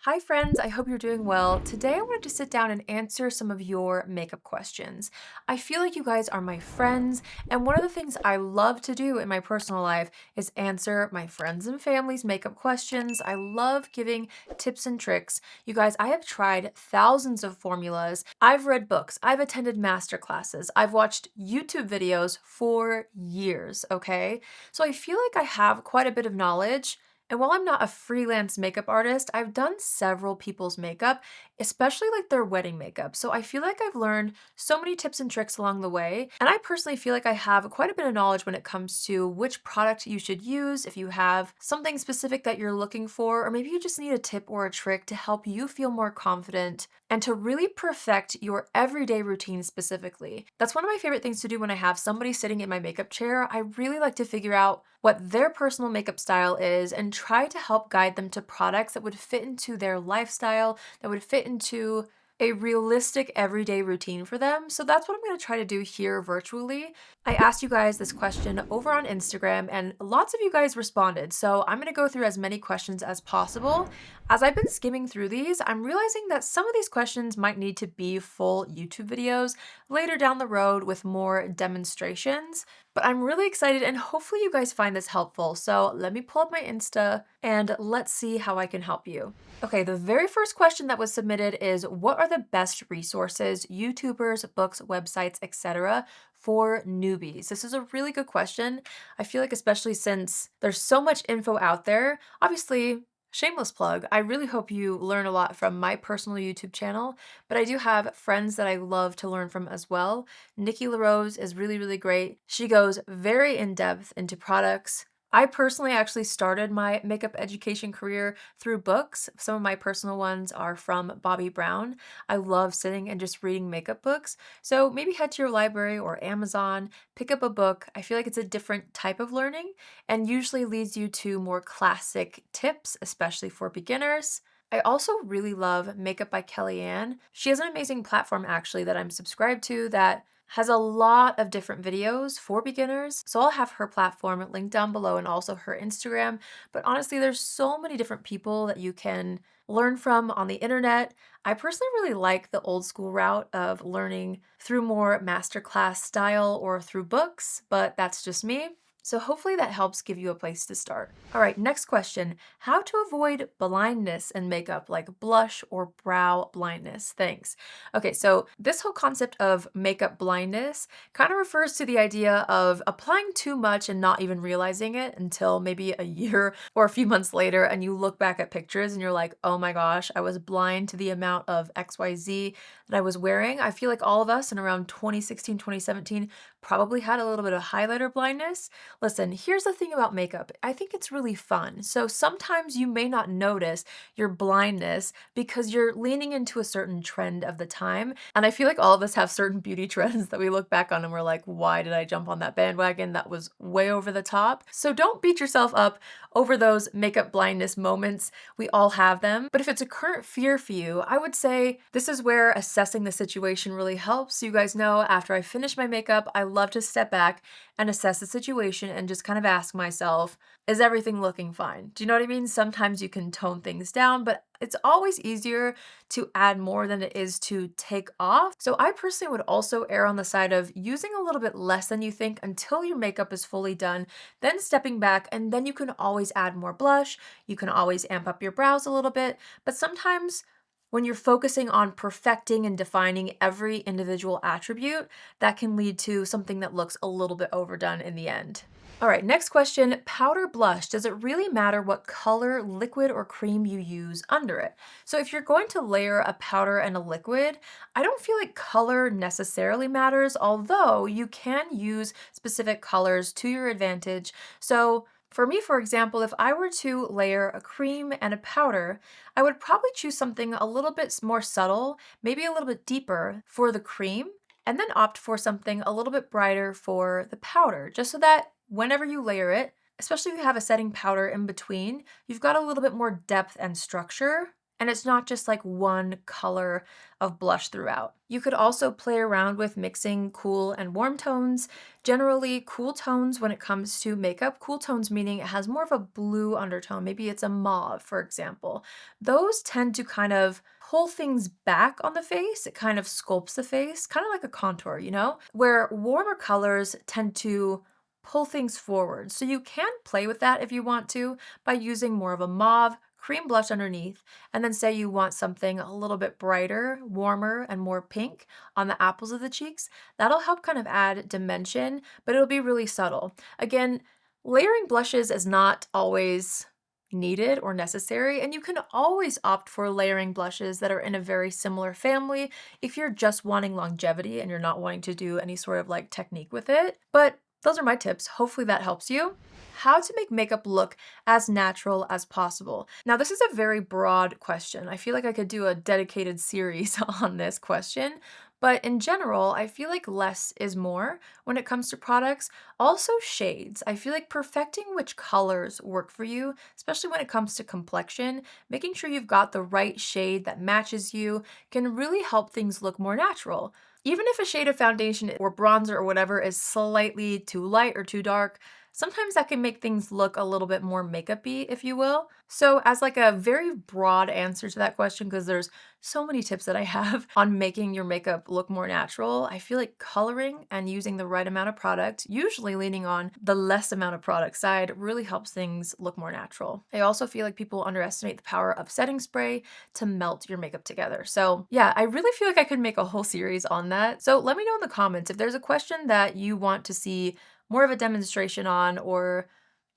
Hi friends, I hope you're doing well. Today I wanted to sit down and answer some of your makeup questions. I feel like you guys are my friends, and one of the things I love to do in my personal life is answer my friends and family's makeup questions. I love giving tips and tricks. You guys, I have tried thousands of formulas. I've read books, I've attended master classes, I've watched YouTube videos for years, okay? So I feel like I have quite a bit of knowledge. And while I'm not a freelance makeup artist, I've done several people's makeup, especially like their wedding makeup. So I feel like I've learned so many tips and tricks along the way. And I personally feel like I have quite a bit of knowledge when it comes to which product you should use if you have something specific that you're looking for, or maybe you just need a tip or a trick to help you feel more confident and to really perfect your everyday routine specifically. That's one of my favorite things to do when I have somebody sitting in my makeup chair. I really like to figure out what their personal makeup style is and try to help guide them to products that would fit into their lifestyle, that would fit into a realistic everyday routine for them. So that's what I'm going to try to do here virtually. I asked you guys this question over on Instagram and lots of you guys responded. So I'm going to go through as many questions as possible. As I've been skimming through these, I'm realizing that some of these questions might need to be full YouTube videos later down the road with more demonstrations. But I'm really excited and hopefully you guys find this helpful. So let me pull up my Insta and let's see how I can help you. Okay, the very first question that was submitted is what are the best resources, YouTubers, books, websites, etc. for newbies? This is a really good question. I feel like especially since there's so much info out there, obviously shameless plug, I really hope you learn a lot from my personal YouTube channel, but I do have friends that I love to learn from as well. Nikki LaRose is really, really great. She goes very in-depth into products. I personally actually started my makeup education career through books. Some of my personal ones are from Bobbi Brown. I love sitting and just reading makeup books. So maybe head to your library or Amazon, pick up a book. I feel like it's a different type of learning and usually leads you to more classic tips, especially for beginners. I also really love Makeup by Kelli Anne. She has an amazing platform actually that I'm subscribed to that has a lot of different videos for beginners. So I'll have her platform linked down below and also her Instagram. But honestly, there's so many different people that you can learn from on the internet. I personally really like the old school route of learning through more masterclass style or through books, but that's just me. So hopefully that helps give you a place to start. All right, next question. How to avoid blindness in makeup, like blush or brow blindness? Thanks. Okay, so this whole concept of makeup blindness kind of refers to the idea of applying too much and not even realizing it until maybe a year or a few months later, and you look back at pictures and you're like, oh my gosh, I was blind to the amount of XYZ that I was wearing. I feel like all of us in around 2016, 2017 probably had a little bit of highlighter blindness. Listen, here's the thing about makeup. I think it's really fun. So sometimes you may not notice your blindness because you're leaning into a certain trend of the time. And I feel like all of us have certain beauty trends that we look back on and we're like, why did I jump on that bandwagon? That was way over the top. So don't beat yourself up over those makeup blindness moments. We all have them. But if it's a current fear for you, I would say this is where assessing the situation really helps. You guys know after I finish my makeup, I love to step back and assess the situation and just kind of ask myself, is everything looking fine? Do you know what I mean? Sometimes you can tone things down, but it's always easier to add more than it is to take off. So I personally would also err on the side of using a little bit less than you think until your makeup is fully done, then stepping back, and then you can always add more blush. You can always amp up your brows a little bit, but sometimes when you're focusing on perfecting and defining every individual attribute, that can lead to something that looks a little bit overdone in the end. All right, next question, powder blush. Does it really matter what color, liquid, or cream you use under it? So if you're going to layer a powder and a liquid, I don't feel like color necessarily matters, although you can use specific colors to your advantage. So for me, for example, if I were to layer a cream and a powder, I would probably choose something a little bit more subtle, maybe a little bit deeper for the cream, and then opt for something a little bit brighter for the powder, just so that whenever you layer it, especially if you have a setting powder in between, you've got a little bit more depth and structure. and it's not just like one color of blush throughout. You could also play around with mixing cool and warm tones. Generally, cool tones when it comes to makeup, cool tones meaning it has more of a blue undertone, maybe it's a mauve, for example. Those tend to kind of pull things back on the face. It kind of sculpts the face, kind of like a contour, you know? Where warmer colors tend to pull things forward. So you can play with that if you want to by using more of a mauve, cream blush underneath, and then say you want something a little bit brighter, warmer, and more pink on the apples of the cheeks. That'll help kind of add dimension, but it'll be really subtle. Again, layering blushes is not always needed or necessary, and you can always opt for layering blushes that are in a very similar family if you're just wanting longevity and you're not wanting to do any sort of like technique with it. But those are my tips. Hopefully that helps you. How to make makeup look as natural as possible. Now, this is a very broad question. I feel like I could do a dedicated series on this question, but in general, I feel like less is more when it comes to products. Also, shades. I feel like perfecting which colors work for you, especially when it comes to complexion, making sure you've got the right shade that matches you can really help things look more natural. Even if a shade of foundation or bronzer or whatever is slightly too light or too dark, sometimes that can make things look a little bit more makeup-y, if you will. So as like a very broad answer to that question, because there's so many tips that I have on making your makeup look more natural, I feel like coloring and using the right amount of product, usually leaning on the less amount of product side, really helps things look more natural. I also feel like people underestimate the power of setting spray to melt your makeup together. So yeah, I really feel like I could make a whole series on that. So let me know in the comments if there's a question that you want to see more of a demonstration on, or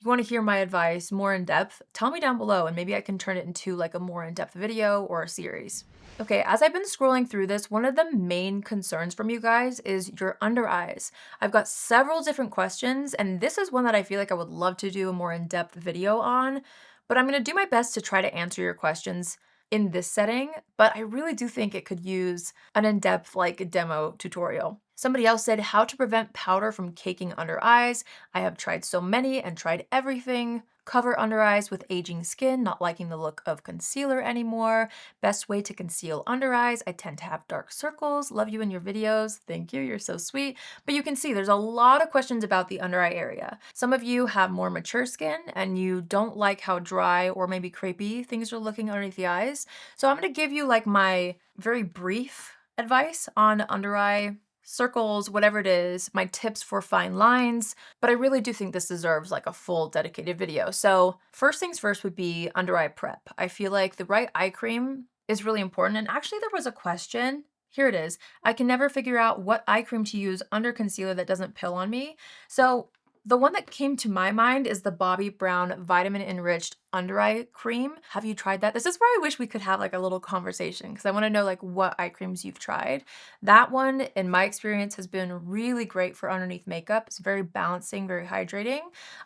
you want to hear my advice more in depth, tell me down below and maybe I can turn it into like a more in-depth video or a series. Okay, as I've been scrolling through this, one of the main concerns from you guys is your under eyes. I've got several different questions, and this is one that I feel like I would love to do a more in-depth video on, but I'm gonna do my best to try to answer your questions in this setting, but I really do think it could use an in-depth like demo tutorial. Somebody else said how to prevent powder from caking under eyes. I have tried so many and tried everything. Cover under eyes with aging skin, not liking the look of concealer anymore. Best way to conceal under eyes. I tend to have dark circles. Love you in your videos. Thank you, you're so sweet. But you can see there's a lot of questions about the under eye area. Some of you have more mature skin and you don't like how dry or maybe crepey things are looking underneath the eyes. So I'm gonna give you like my very brief advice on under eye circles, whatever it is, my tips for fine lines, but I really do think this deserves like a full dedicated video. So first things first would be under eye prep. I feel like the right eye cream is really important. And actually there was a question, here it is. I can never figure out what eye cream to use under concealer that doesn't pill on me. So the one that came to my mind is the Bobbi Brown Vitamin Enriched Under Eye Cream. Have you tried that? This is where I wish we could have like a little conversation because I want to know like what eye creams you've tried. That one, in my experience, has been really great for underneath makeup. It's very balancing, very hydrating.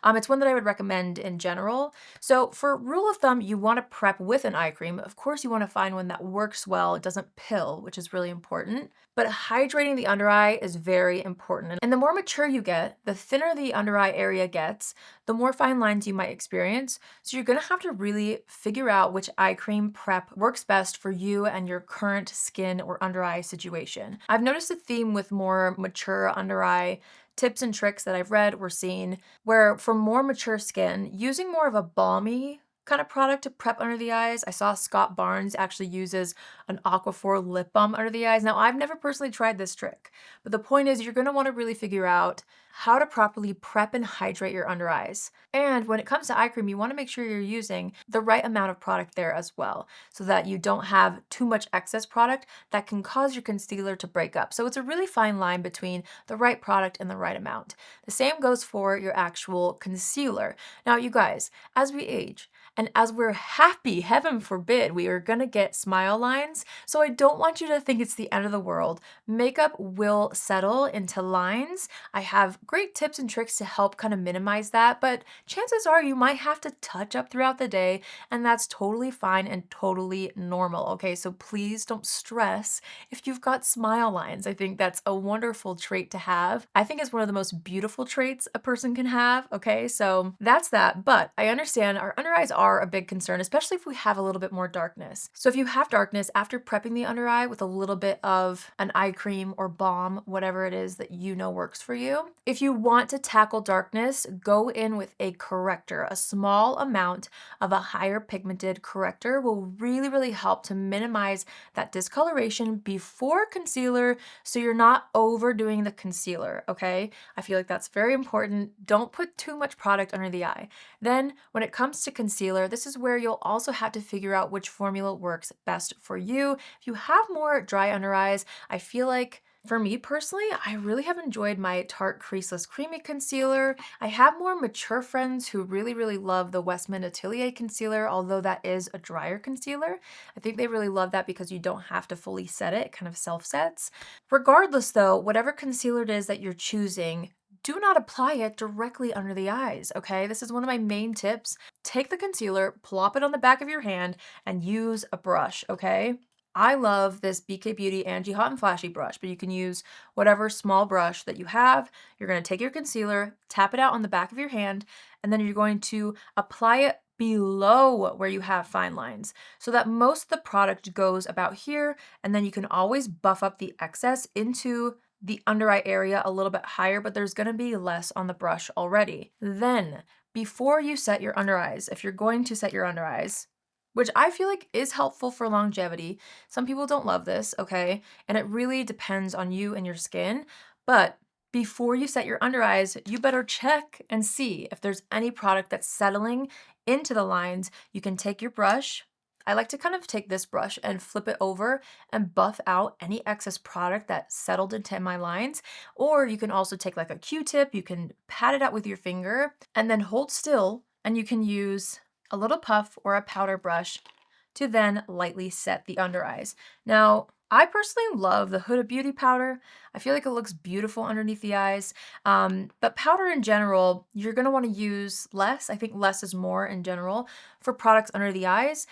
It's one that I would recommend in general. So for rule of thumb, you want to prep with an eye cream. Of course, you want to find one that works well. It doesn't pill, which is really important. But hydrating the under eye is very important. And the more mature you get, the thinner the under eye area gets, the more fine lines you might experience. So you're gonna have to really figure out which eye cream prep works best for you and your current skin or under eye situation. I've noticed a theme with more mature under eye tips and tricks that I've read or seen, where for more mature skin, using more of a balmy kind of product to prep under the eyes. I saw Scott Barnes actually uses an Aquaphor lip balm under the eyes. Now, I've never personally tried this trick, but the point is you're going to want to really figure out how to properly prep and hydrate your under eyes. And when it comes to eye cream, you want to make sure you're using the right amount of product there as well, so that you don't have too much excess product that can cause your concealer to break up. So it's a really fine line between the right product and the right amount. The same goes for your actual concealer. Now, you guys, as we age, and as we're happy, heaven forbid, we are gonna get smile lines. So I don't want you to think it's the end of the world. Makeup will settle into lines. I have great tips and tricks to help kind of minimize that, but chances are you might have to touch up throughout the day, and that's totally fine and totally normal, okay? So please don't stress if you've got smile lines. I think that's a wonderful trait to have. I think it's one of the most beautiful traits a person can have, okay? So that's that, but I understand our under eyes are a big concern, especially if we have a little bit more darkness. So if you have darkness, after prepping the under eye with a little bit of an eye cream or balm, whatever it is that you know works for you, if you want to tackle darkness, go in with a corrector. A small amount of a higher pigmented corrector will really, really help to minimize that discoloration before concealer, so you're not overdoing the concealer, okay? I feel like that's very important. Don't put too much product under the eye. Then when it comes to concealer, this is where you'll also have to figure out which formula works best for you. If you have more dry under eyes, I feel like for me personally, I really have enjoyed my Tarte Creaseless Creamy Concealer. I have more mature friends who really, really love the WESTMAN Atelier Concealer, although that is a drier concealer. I think they really love that because you don't have to fully set it, it kind of self-sets. Regardless though, whatever concealer it is that you're choosing, do not apply it directly under the eyes, okay? This is one of my main tips. Take the concealer, plop it on the back of your hand, and use a brush, okay? I love this BK Beauty Angie Hot and Flashy brush, but you can use whatever small brush that you have. You're going to take your concealer, tap it out on the back of your hand, and then you're going to apply it below where you have fine lines so that most of the product goes about here, and then you can always buff up the excess into the under eye area a little bit higher, but there's going to be less on the brush already. Then, before you set your under eyes, if you're going to set your under eyes, which I feel like is helpful for longevity. Some people don't love this, okay? And it really depends on you and your skin. But before you set your under eyes, you better check and see if there's any product that's settling into the lines. You can take your brush. I like to kind of take this brush and flip it over and buff out any excess product that settled into my lines. Or you can also take like a Q-tip, you can pat it out with your finger and then hold still, and you can use a little puff or a powder brush to then lightly set the under eyes. Now, I personally love the Huda Beauty powder. I feel like it looks beautiful underneath the eyes. But powder in general, you're going to want to use less. I think less is more in general for products under the eyes.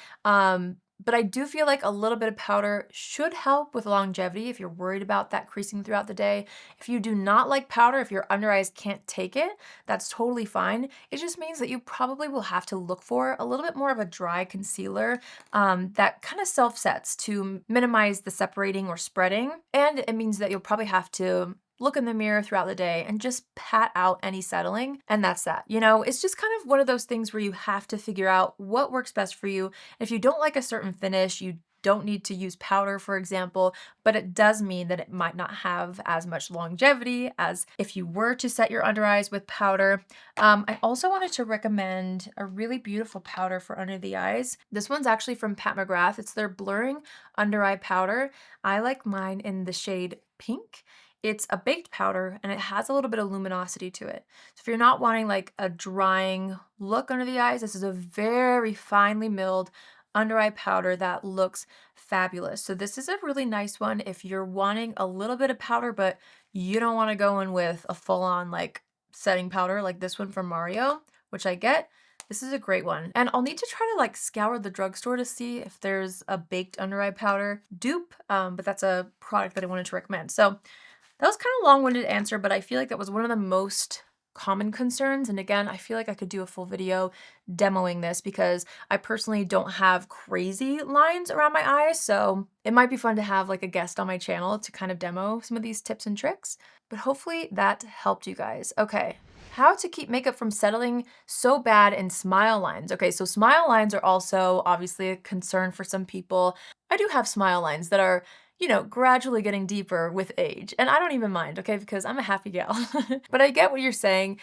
But I do feel like a little bit of powder should help with longevity if you're worried about that creasing throughout the day. If you do not like powder, if your under eyes can't take it, that's totally fine. It just means that you probably will have to look for a little bit more of a dry concealer that kind of self-sets to minimize the separating or spreading. And it means that you'll probably have to look in the mirror throughout the day and just pat out any settling. And that's that. You know, it's just kind of one of those things where you have to figure out what works best for you. If you don't like a certain finish, you don't need to use powder, for example, but it does mean that it might not have as much longevity as if you were to set your under eyes with powder. I also wanted to recommend a really beautiful powder for under the eyes. This one's actually from Pat McGrath. It's their blurring under eye powder. I like mine in the shade Pink. It's a baked powder and it has a little bit of luminosity to it. So if you're not wanting like a drying look under the eyes, this is a very finely milled under eye powder that looks fabulous. So this is a really nice one if you're wanting a little bit of powder, but you don't want to go in with a full on like setting powder like this one from Mario, which I get. This is a great one. And I'll need to try to like scour the drugstore to see if there's a baked under eye powder dupe, but that's a product that I wanted to recommend. So that was kind of a long-winded answer, but I feel like that was one of the most common concerns. And again, I feel like I could do a full video demoing this because I personally don't have crazy lines around my eyes. So it might be fun to have like a guest on my channel to kind of demo some of these tips and tricks. But hopefully that helped you guys. Okay. How to keep makeup from settling so bad in smile lines. Okay, so smile lines are also obviously a concern for some people. I do have smile lines that are, you know, gradually getting deeper with age. And I don't even mind, okay, because I'm a happy gal. But I get what you're saying.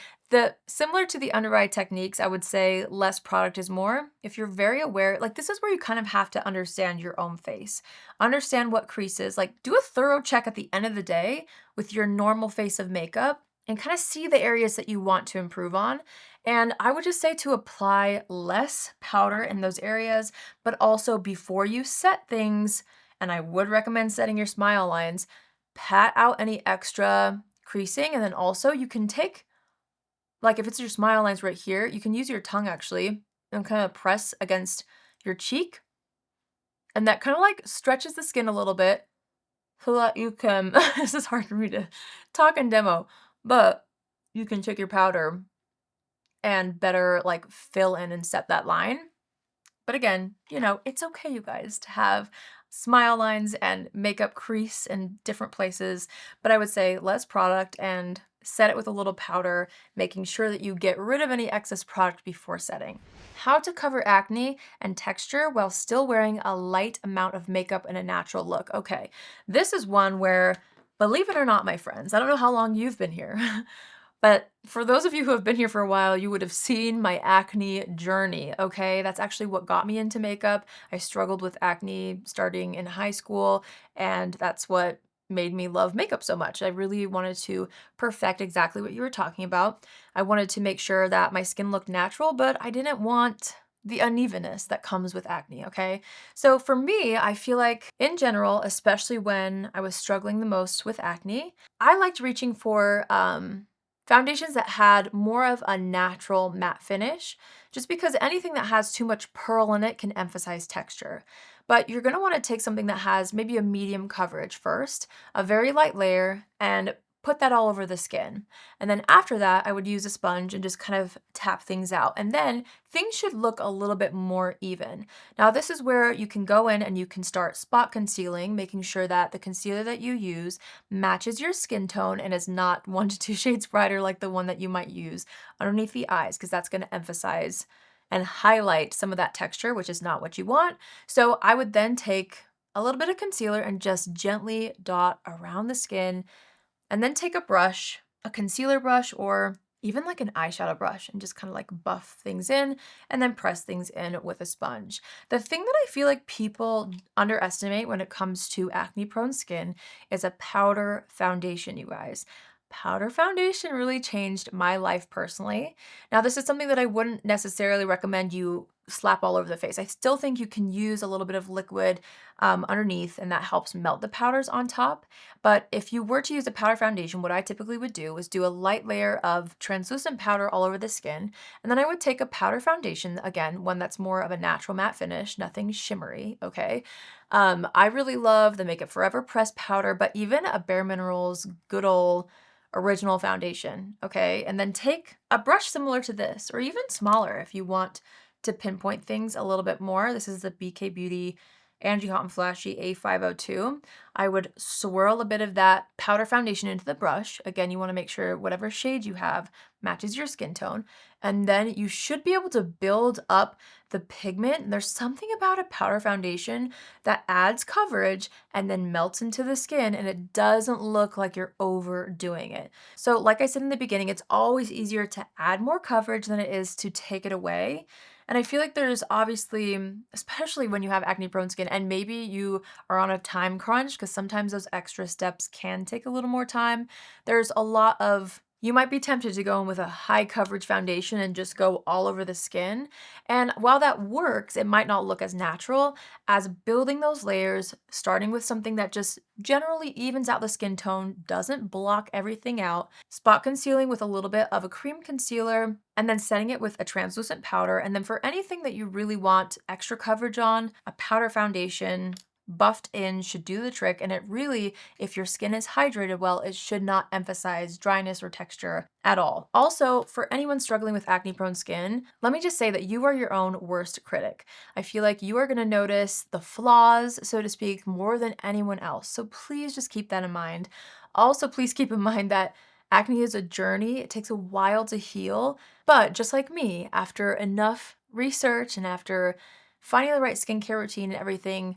Similar to the under eye techniques, I would say less product is more. If you're very aware, like this is where you kind of have to understand your own face. Understand what creases, like do a thorough check at the end of the day with your normal face of makeup and kind of see the areas that you want to improve on. And I would just say to apply less powder in those areas, but also before you set things, and I would recommend setting your smile lines, pat out any extra creasing. And then also you can take, like if it's your smile lines right here, you can use your tongue actually and kind of press against your cheek. And that kind of like stretches the skin a little bit so that you can, this is hard for me to talk and demo, but you can take your powder and better like fill in and set that line. But again, you know, it's okay, you guys, to have smile lines and makeup crease in different places. But I would say less product and set it with a little powder, making sure that you get rid of any excess product before setting. How to cover acne and texture while still wearing a light amount of makeup and a natural look. Okay, this is one where, believe it or not, my friends, I don't know how long you've been here, but for those of you who have been here for a while, you would have seen my acne journey, okay? That's actually what got me into makeup. I struggled with acne starting in high school, and that's what made me love makeup so much. I really wanted to perfect exactly what you were talking about. I wanted to make sure that my skin looked natural, but I didn't want the unevenness that comes with acne, okay? So for me, I feel like in general, especially when I was struggling the most with acne, I liked reaching for foundations that had more of a natural matte finish, just because anything that has too much pearl in it can emphasize texture. But you're gonna wanna take something that has maybe a medium coverage first, a very light layer, and put that all over the skin. And then after that, I would use a sponge and just kind of tap things out. And then things should look a little bit more even. Now, this is where you can go in and you can start spot concealing, making sure that the concealer that you use matches your skin tone and is not 1 to 2 shades brighter like the one that you might use underneath the eyes, because that's going to emphasize and highlight some of that texture, which is not what you want. So I would then take a little bit of concealer and just gently dot around the skin, and then take a brush, a concealer brush, or even like an eyeshadow brush, and just kind of like buff things in and then press things in with a sponge. The thing that I feel like people underestimate when it comes to acne prone skin is a powder foundation, you guys. Powder foundation really changed my life personally. Now, this is something that I wouldn't necessarily recommend you slap all over the face. I still think you can use a little bit of liquid underneath, and that helps melt the powders on top. But if you were to use a powder foundation, what I typically would do is do a light layer of translucent powder all over the skin, and then I would take a powder foundation, again, one that's more of a natural matte finish, nothing shimmery, okay? I really love the Make It Forever pressed powder, but even a Bare Minerals good old original foundation, okay? And then take a brush similar to this, or even smaller if you want to pinpoint things a little bit more. This is the BK Beauty Angie Hot and Flashy A502. I would swirl a bit of that powder foundation into the brush. Again, you want to make sure whatever shade you have matches your skin tone. And then you should be able to build up the pigment. There's something about a powder foundation that adds coverage and then melts into the skin, and it doesn't look like you're overdoing it. So like I said in the beginning, it's always easier to add more coverage than it is to take it away. And I feel like there's obviously, especially when you have acne prone skin and maybe you are on a time crunch, because sometimes those extra steps can take a little more time. There's a lot of, you might be tempted to go in with a high coverage foundation and just go all over the skin. And while that works, it might not look as natural as building those layers, starting with something that just generally evens out the skin tone, doesn't block everything out, spot concealing with a little bit of a cream concealer, and then setting it with a translucent powder. And then for anything that you really want extra coverage on, a powder foundation buffed in should do the trick. And it really, if your skin is hydrated well, it should not emphasize dryness or texture at all. Also, for anyone struggling with acne prone skin, let me just say that you are your own worst critic. I feel like you are going to notice the flaws, so to speak, more than anyone else. So please just keep that in mind. Also, please keep in mind that acne is a journey. It takes a while to heal. But just like me, after enough research and after finding the right skincare routine and everything,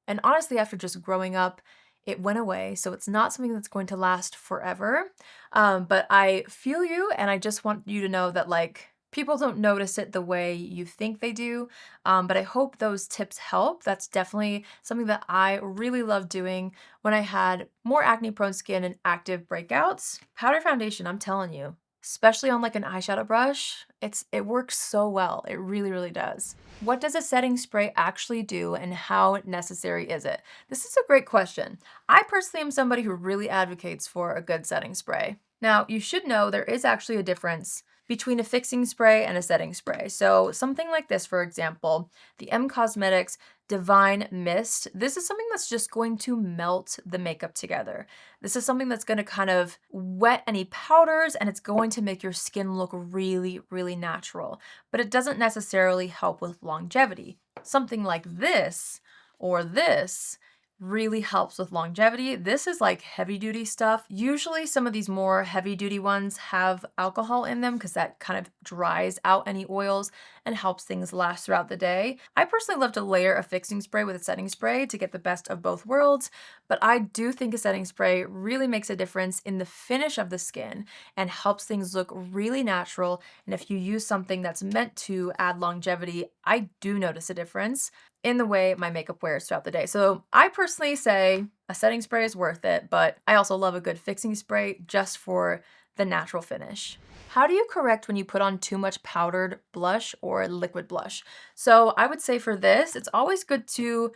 and honestly, after just growing up, it went away. So it's not something that's going to last forever. But I feel you, and I just want you to know that, like, people don't notice it the way you think they do. But I hope those tips help. That's definitely something that I really love doing when I had more acne prone skin and active breakouts. Powder foundation, I'm telling you, especially on like an eyeshadow brush, it works so well. It really, really does. What does a setting spray actually do, and how necessary is it? This is a great question. I personally am somebody who really advocates for a good setting spray. Now, you should know there is actually a difference between a fixing spray and a setting spray. So something like this, for example, the M Cosmetics Divine Mist. This is something that's just going to melt the makeup together. This is something that's going to kind of wet any powders, and it's going to make your skin look really, really natural. But it doesn't necessarily help with longevity. Something like this or this really helps with longevity. This is like heavy duty stuff. Usually some of these more heavy duty ones have alcohol in them because that kind of dries out any oils and helps things last throughout the day. I personally love to layer a fixing spray with a setting spray to get the best of both worlds, but I do think a setting spray really makes a difference in the finish of the skin and helps things look really natural. And if you use something that's meant to add longevity, I do notice a difference in the way my makeup wears throughout the day. So I personally say a setting spray is worth it, but I also love a good fixing spray just for the natural finish. How do you correct when you put on too much powdered blush or liquid blush? So I would say for this, it's always good to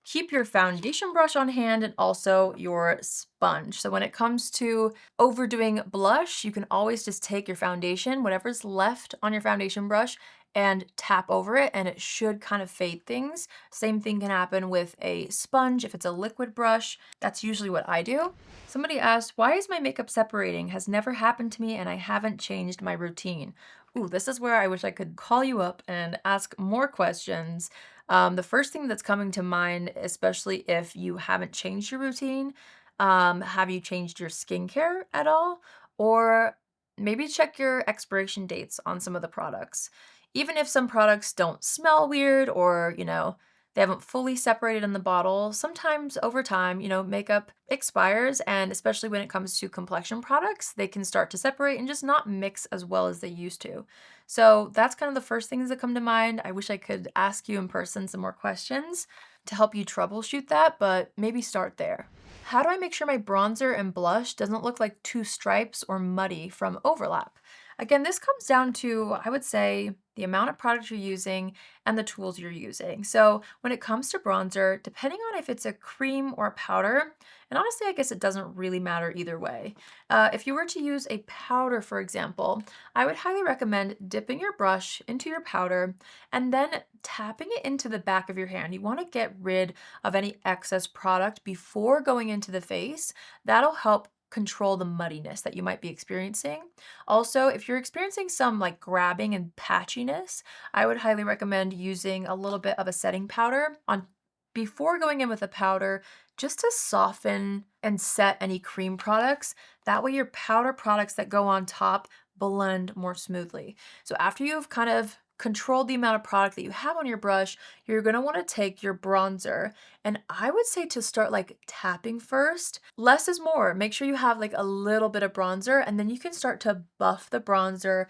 keep your foundation brush on hand and also your sponge. So when it comes to overdoing blush, you can always just take your foundation, whatever's left on your foundation brush, and tap over it, and it should kind of fade things. Same thing can happen with a sponge. If it's a liquid brush, that's usually what I do. Somebody asked, why is my makeup separating? Has never happened to me and I haven't changed my routine. Ooh, this is where I wish I could call you up and ask more questions. The first thing that's coming to mind, especially if you haven't changed your routine, have you changed your skincare at all? Or maybe check your expiration dates on some of the products. Even if some products don't smell weird or, they haven't fully separated in the bottle, sometimes over time, makeup expires, and especially when it comes to complexion products, they can start to separate and just not mix as well as they used to. So that's kind of the first things that come to mind. I wish I could ask you in person some more questions to help you troubleshoot that, but maybe start there. How do I make sure my bronzer and blush doesn't look like two stripes or muddy from overlap? Again, this comes down to, I would say, the amount of product you're using and the tools you're using. So when it comes to bronzer, depending on if it's a cream or a powder, and honestly, I guess it doesn't really matter either way. If you were to use a powder, for example, I would highly recommend dipping your brush into your powder and then tapping it into the back of your hand. You want to get rid of any excess product before going into the face. That'll help control the muddiness that you might be experiencing. Also, if you're experiencing some like grabbing and patchiness, I would highly recommend using a little bit of a setting powder on before going in with a powder just to soften and set any cream products. That way your powder products that go on top blend more smoothly. So after you've kind of controlled the amount of product that you have on your brush, you're going to want to take your bronzer, and I would say to start like tapping first. Less is more. Make sure you have like a little bit of bronzer, and then you can start to buff the bronzer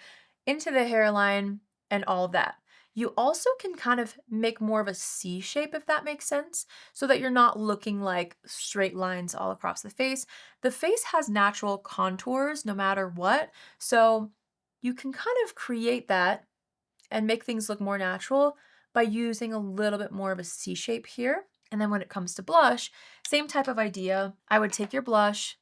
into the hairline and all that. You also can kind of make more of a C shape, if that makes sense, so that you're not looking like straight lines all across the face. The face has natural contours no matter what, so you can kind of create that and make things look more natural by using a little bit more of a C shape here. And then when it comes to blush, same type of idea. I would take your blush,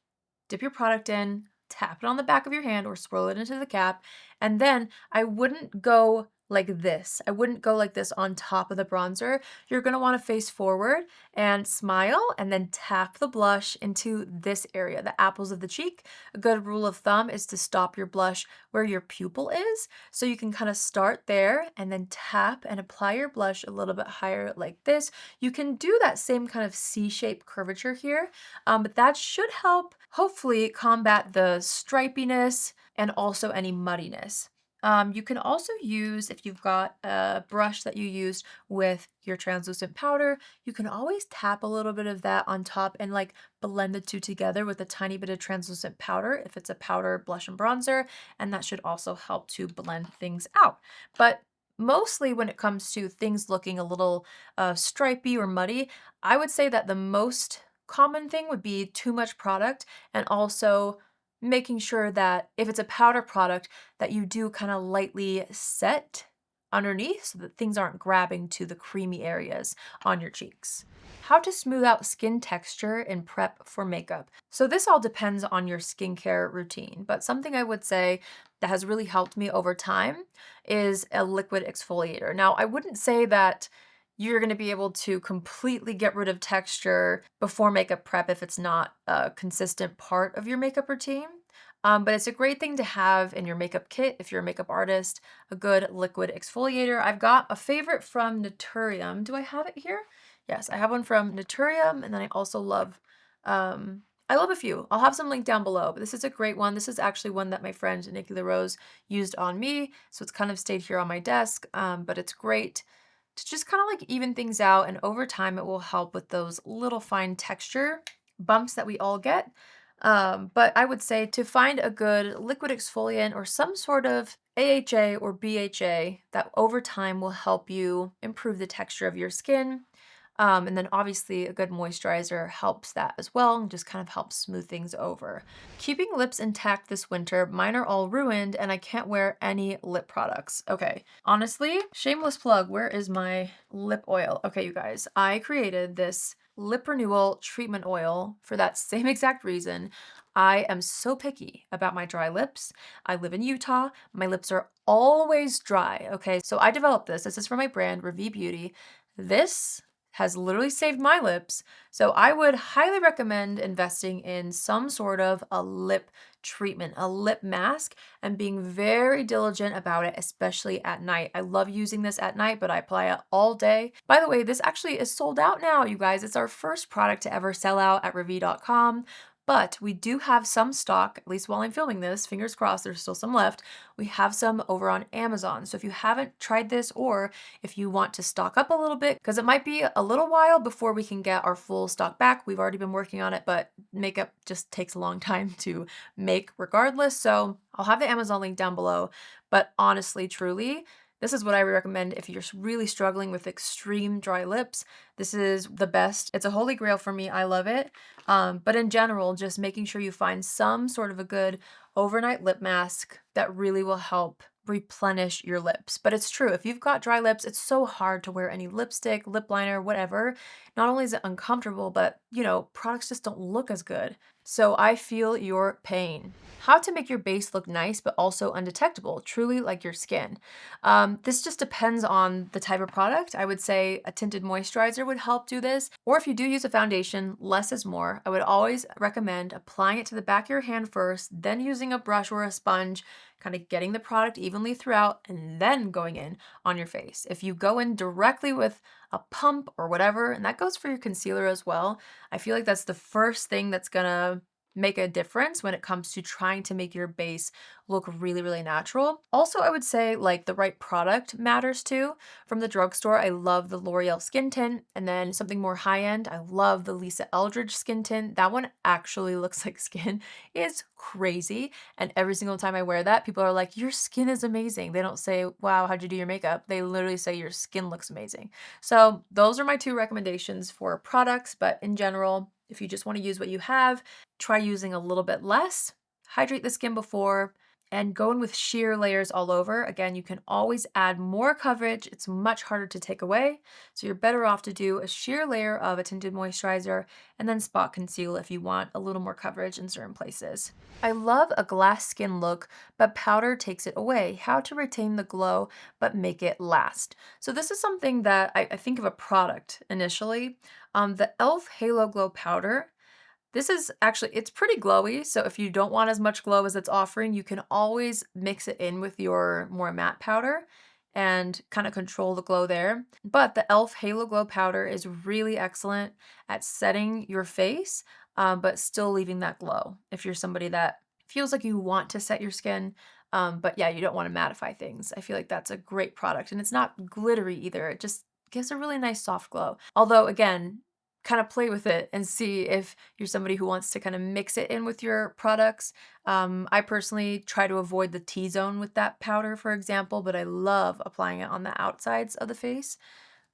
dip your product in, tap it on the back of your hand or swirl it into the cap, and then I wouldn't go like this. I wouldn't go like this on top of the bronzer. You're going to want to face forward and smile and then tap the blush into this area, the apples of the cheek. A good rule of thumb is to stop your blush where your pupil is. So you can kind of start there and then tap and apply your blush a little bit higher like this. You can do that same kind of C-shaped curvature here, but that should help hopefully combat the stripiness and also any muddiness. You can also use, if you've got a brush that you used with your translucent powder, you can always tap a little bit of that on top and like blend the two together with a tiny bit of translucent powder if it's a powder, blush, and bronzer, and that should also help to blend things out. But mostly when it comes to things looking a little stripy or muddy, I would say that the most common thing would be too much product, and also making sure that if it's a powder product that you do kind of lightly set underneath so that things aren't grabbing to the creamy areas on your cheeks. How to smooth out skin texture in prep for makeup. So this all depends on your skincare routine, but something I would say that has really helped me over time is a liquid exfoliator. Now, I wouldn't say that you're going to be able to completely get rid of texture before makeup prep if it's not a consistent part of your makeup routine. But it's a great thing to have in your makeup kit if you're a makeup artist, a good liquid exfoliator. I've got a favorite from Naturium. Do I have it here? Yes, I have one from Naturium, and then I love a few. I'll have some linked down below, but this is a great one. This is actually one that my friend Nikki LaRose used on me, so it's kind of stayed here on my desk, but it's great to just kind of like even things out, and over time it will help with those little fine texture bumps that we all get. But I would say to find a good liquid exfoliant or some sort of AHA or BHA that over time will help you improve the texture of your skin. And then obviously a good moisturizer helps that as well and just kind of helps smooth things over. Keeping lips intact this winter, mine are all ruined and I can't wear any lip products. Okay, honestly, shameless plug, where is my lip oil? Okay, you guys, I created this lip renewal treatment oil for that same exact reason. I am so picky about my dry lips. I live in Utah. My lips are always dry. Okay, so I developed this. This is from my brand, Revi Beauty. This has literally saved my lips. So I would highly recommend investing in some sort of a lip treatment, a lip mask, and being very diligent about it, especially at night. I love using this at night, but I apply it all day. By the way, this actually is sold out now, you guys. It's our first product to ever sell out at Revi.com. But we do have some stock, at least while I'm filming this, fingers crossed, there's still some left. We have some over on Amazon. So if you haven't tried this, or if you want to stock up a little bit, because it might be a little while before we can get our full stock back. We've already been working on it, but makeup just takes a long time to make regardless. So I'll have the Amazon link down below. But honestly, truly, this is what I would recommend if you're really struggling with extreme dry lips. This is the best. It's a holy grail for me. I love it. But in general, just making sure you find some sort of a good overnight lip mask that really will help replenish your lips. But it's true, if you've got dry lips, it's so hard to wear any lipstick, lip liner, whatever. Not only is it uncomfortable, but products just don't look as good. So I feel your pain. How to make your base look nice but also undetectable, truly like your skin. This just depends on the type of product. I would say a tinted moisturizer would help do this. Or if you do use a foundation, less is more. I would always recommend applying it to the back of your hand first, then using a brush or a sponge, kind of getting the product evenly throughout, and then going in on your face. If you go in directly with a pump or whatever, and that goes for your concealer as well, I feel like that's the first thing that's gonna make a difference when it comes to trying to make your base look really, really natural. Also, I would say like the right product matters too. From the drugstore, I love the L'Oreal skin tint, and then something more high-end, I love the Lisa Eldridge skin tint. That one actually looks like skin. It's crazy, and every single time I wear that, people are like, your skin is amazing. They don't say, wow, how'd you do your makeup? They literally say your skin looks amazing. So those are my two recommendations for products, but in general, if you just want to use what you have, try using a little bit less, hydrate the skin before, and go in with sheer layers all over. Again, you can always add more coverage. It's much harder to take away. So you're better off to do a sheer layer of a tinted moisturizer and then spot conceal if you want a little more coverage in certain places. I love a glass skin look, but powder takes it away. How to retain the glow, but make it last. So this is something that I think of a product initially. The E.L.F. Halo Glow Powder. This is actually, it's pretty glowy, so if you don't want as much glow as it's offering, you can always mix it in with your more matte powder and kind of control the glow there. But the E.L.F. Halo Glow Powder is really excellent at setting your face, but still leaving that glow. If you're somebody that feels like you want to set your skin, but yeah, you don't want to mattify things, I feel like that's a great product. And it's not glittery either. It just gives a really nice soft glow. Although again, kind of play with it and see if you're somebody who wants to kind of mix it in with your products. I personally try to avoid the T-zone with that powder, for example, but I love applying it on the outsides of the face.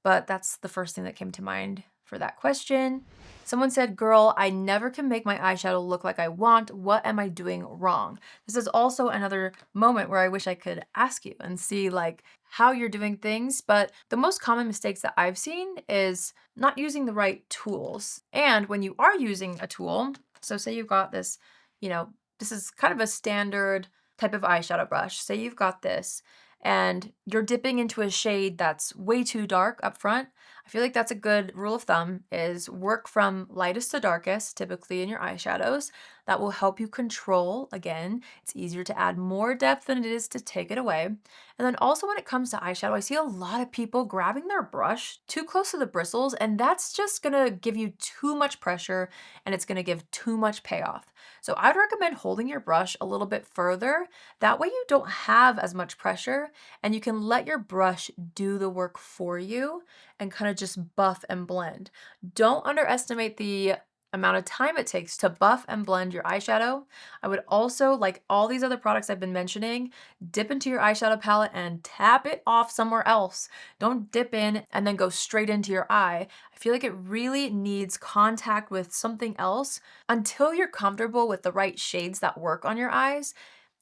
But that's the first thing that came to mind for that question. Someone said, girl, I never can make my eyeshadow look like I want. What am I doing wrong? This is also another moment where I wish I could ask you and see like how you're doing things. But the most common mistakes that I've seen is not using the right tools. And when you are using a tool, so say you've got this, this is kind of a standard type of eyeshadow brush, say you've got this and you're dipping into a shade that's way too dark up front, I feel like that's a good rule of thumb is work from lightest to darkest, typically in your eyeshadows. That will help you control. Again, it's easier to add more depth than it is to take it away. And then also when it comes to eyeshadow, I see a lot of people grabbing their brush too close to the bristles, and that's just gonna give you too much pressure and it's gonna give too much payoff. So I'd recommend holding your brush a little bit further. That way you don't have as much pressure and you can let your brush do the work for you and kind of just buff and blend. Don't underestimate the amount of time it takes to buff and blend your eyeshadow. I would also, like all these other products I've been mentioning, dip into your eyeshadow palette and tap it off somewhere else. Don't dip in and then go straight into your eye. I feel like it really needs contact with something else until you're comfortable with the right shades that work on your eyes.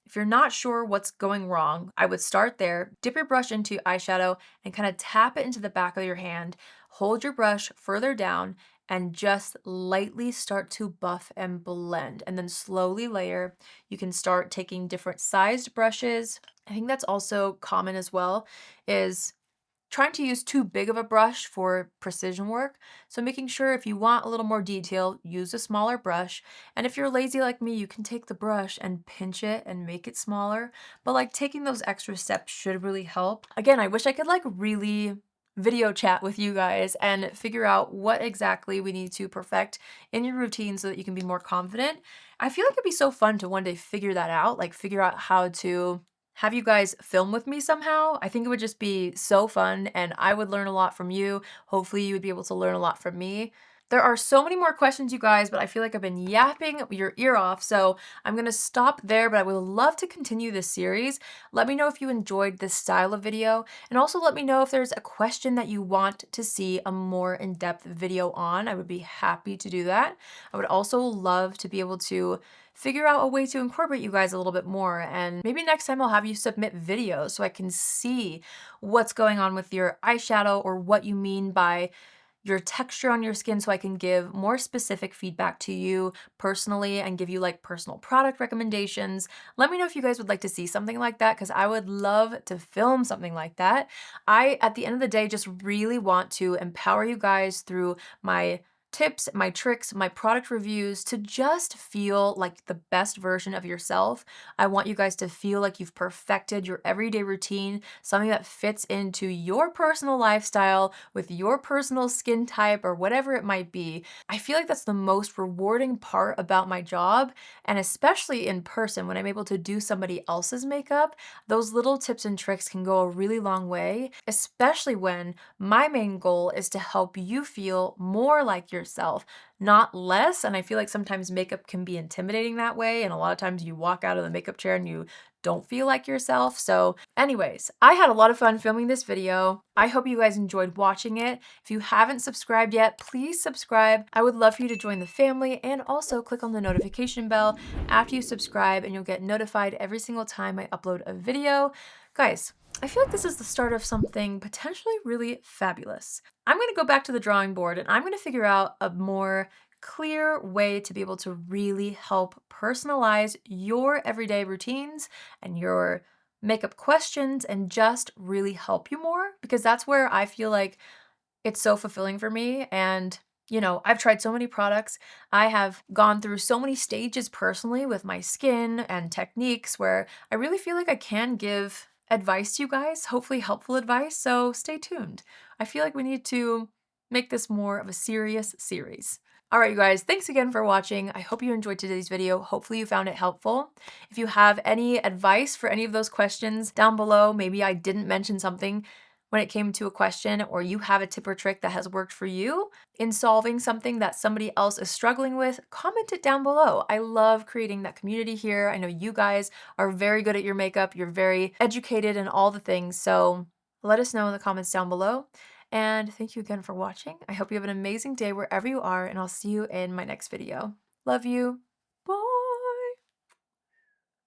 If you're not sure what's going wrong, I would start there, dip your brush into eyeshadow and kind of tap it into the back of your hand. Hold your brush further down and just lightly start to buff and blend and then slowly layer. You can start taking different sized brushes. I think that's also common as well, is trying to use too big of a brush for precision work. So making sure if you want a little more detail, use a smaller brush. And if you're lazy like me, you can take the brush and pinch it and make it smaller. But like taking those extra steps should really help. Again, I wish I could like really video chat with you guys and figure out what exactly we need to perfect in your routine so that you can be more confident. I feel like it'd be so fun to one day figure that out, like figure out how to have you guys film with me somehow. I think it would just be so fun and I would learn a lot from you. Hopefully you would be able to learn a lot from me. There are so many more questions, you guys, but I feel like I've been yapping your ear off, so I'm gonna stop there, but I would love to continue this series. Let me know if you enjoyed this style of video, and also let me know if there's a question that you want to see a more in-depth video on. I would be happy to do that. I would also love to be able to figure out a way to incorporate you guys a little bit more, and maybe next time I'll have you submit videos so I can see what's going on with your eyeshadow or what you mean by your texture on your skin so I can give more specific feedback to you personally and give you like personal product recommendations. Let me know if you guys would like to see something like that because I would love to film something like that. I, at the end of the day, just really want to empower you guys through my tips, my tricks, my product reviews to just feel like the best version of yourself. I want you guys to feel like you've perfected your everyday routine, something that fits into your personal lifestyle with your personal skin type or whatever it might be. I feel like that's the most rewarding part about my job, and especially in person when I'm able to do somebody else's makeup, those little tips and tricks can go a really long way, especially when my main goal is to help you feel more like yourself, not less. And I feel like sometimes makeup can be intimidating that way. And a lot of times you walk out of the makeup chair and you don't feel like yourself. So anyways, I had a lot of fun filming this video. I hope you guys enjoyed watching it. If you haven't subscribed yet, please subscribe. I would love for you to join the family and also click on the notification bell after you subscribe and you'll get notified every single time I upload a video. Guys, I feel like this is the start of something potentially really fabulous. I'm going to go back to the drawing board and I'm going to figure out a more clear way to be able to really help personalize your everyday routines and your makeup questions and just really help you more, because that's where I feel like it's so fulfilling for me. And you know, I've tried so many products. I have gone through so many stages personally with my skin and techniques where I really feel like I can give advice to you guys, hopefully helpful advice. So stay tuned. I feel like we need to make this more of a serious series. All right, you guys, thanks again for watching. I hope you enjoyed today's video. Hopefully you found it helpful. If you have any advice for any of those questions down below, maybe I didn't mention something when it came to a question, or you have a tip or trick that has worked for you in solving something that somebody else is struggling with, comment it down below. I love creating that community here. I know you guys are very good at your makeup. You're very educated in all the things. So let us know in the comments down below. And thank you again for watching. I hope you have an amazing day wherever you are, and I'll see you in my next video. Love you.